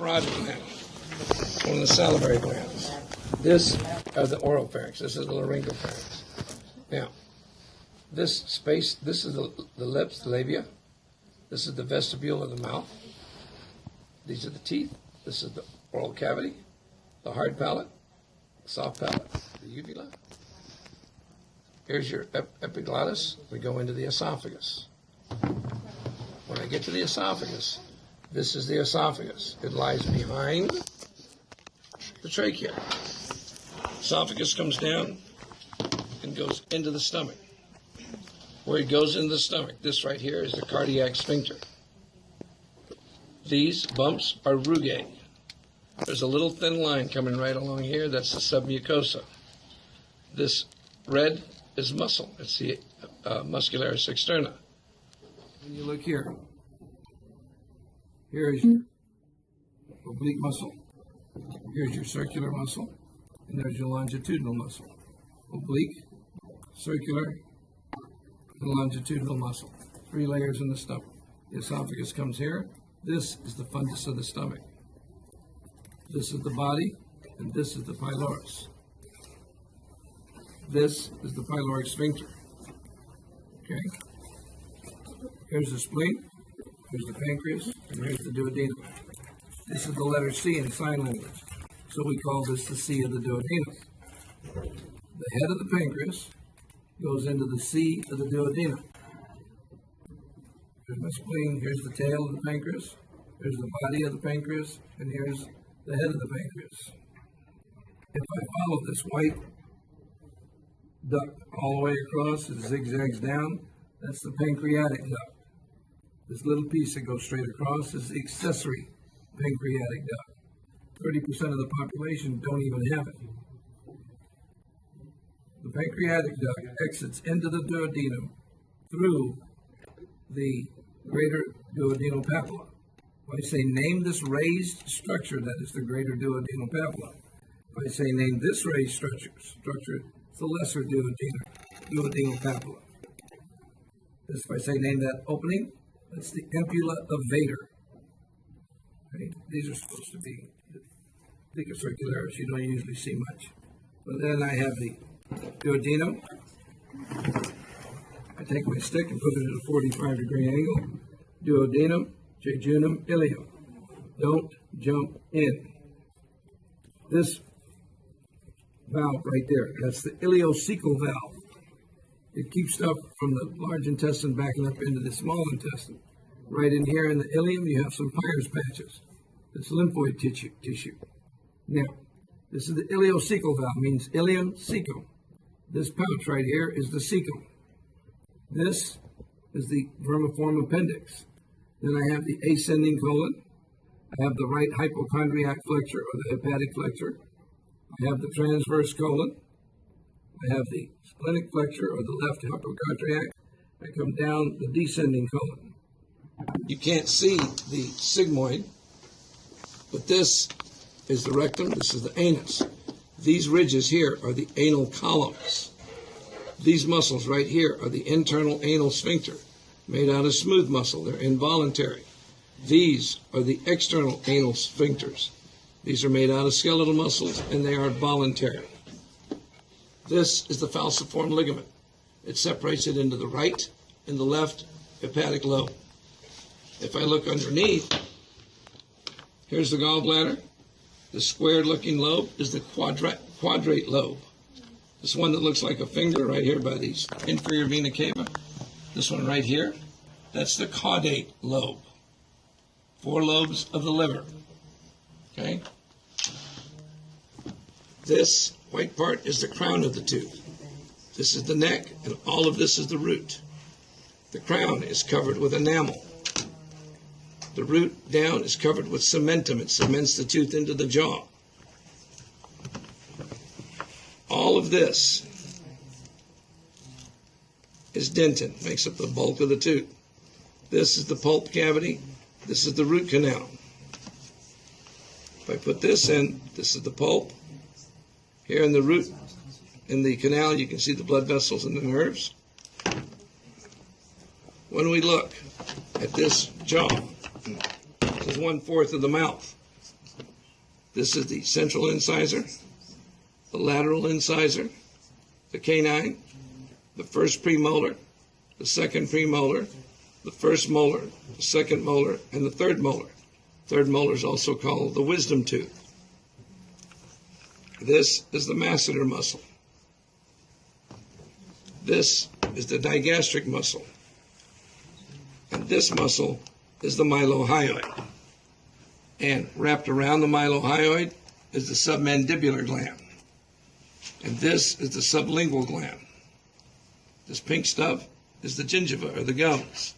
parotid gland, one of the salivary glands. This are the oropharynx. This is the laryngopharynx. Now, this space, this is the lips, the labia. This is the vestibule of the mouth. These are the teeth. This is the oral cavity, the hard palate, the soft palate, the uvula. Here's your epiglottis. We go into the esophagus. When I get to the esophagus, this is the esophagus. It lies behind the trachea. Esophagus comes down and goes into the stomach. Where it goes into the stomach, this right here is the cardiac sphincter. These bumps are rugae. There's a little thin line coming right along here. That's the submucosa. This red is muscle. It's the muscularis externa. When you look here, here's your oblique muscle. Here's your circular muscle. And there's your longitudinal muscle. Oblique, circular, and longitudinal muscle. 3 layers in the stomach. The esophagus comes here. This is the fundus of the stomach. This is the body, and this is the pylorus. This is the pyloric sphincter. Okay? Here's the spleen, here's the pancreas, and here's the duodenum. This is the letter C in sign language. So we call this the C of the duodenum. The head of the pancreas goes into the C of the duodenum. Here's my spleen, here's the tail of the pancreas, here's the body of the pancreas, and here's the head of the pancreas. If I follow this white duct all the way across, it zigzags down, that's the pancreatic duct. This little piece that goes straight across is the accessory pancreatic duct. 30% of the population don't even have it. The pancreatic duct exits into the duodenum through the greater duodenal papilla. If I say name this raised structure, that is the greater duodenal papilla. If I say name this raised structure, it's the lesser duodenal papilla. If I say name that opening, that's the ampulla of Vader. Okay? These are supposed to be thicker circularis. You don't usually see much. But then I have the duodenum. I take my stick and put it at a 45-degree angle. Duodenum, jejunum, ileum. Don't jump in. This valve right there, that's the ileocecal valve. It keeps stuff from the large intestine backing up into the small intestine. Right in here in the ileum, you have some Peyer's patches. It's lymphoid tissue. Now, this is the ileocecal valve, means ileum cecum. This pouch right here is the cecum. This is the vermiform appendix. Then I have the ascending colon. I have the right hypochondriac flexure or the hepatic flexure. I have the transverse colon. I have the splenic flexure or the left hypochondriac. I come down the descending colon. You can't see the sigmoid, but this is the rectum, this is the anus. These ridges here are the anal columns. These muscles right here are the internal anal sphincter, made out of smooth muscle. They're involuntary. These are the external anal sphincters. These are made out of skeletal muscles, and they are voluntary. This is the falciform ligament. It separates it into the right and the left hepatic lobe. If I look underneath, here's the gallbladder. The square-looking lobe is the quadrate lobe. This one that looks like a finger right here by these inferior vena cava. This one right here, that's the caudate lobe. 4 lobes of the liver. Okay? This white part is the crown of the tooth. This is the neck, and all of this is the root. The crown is covered with enamel. The root down is covered with cementum. It cements the tooth into the jaw. All of this is dentin, makes up the bulk of the tooth. This is the pulp cavity. This is the root canal. If I put this in, this is the pulp. Here in the root, in the canal, you can see the blood vessels and the nerves. When we look at this jaw, this is 1/4 of the mouth. This is the central incisor, the lateral incisor, the canine, the first premolar, the second premolar, the first molar, the second molar, and the third molar. Third molar is also called the wisdom tooth. This is the masseter muscle. This is the digastric muscle. And this muscle is the mylohyoid. And wrapped around the mylohyoid is the submandibular gland. And this is the sublingual gland. This pink stuff is the gingiva, or the gums.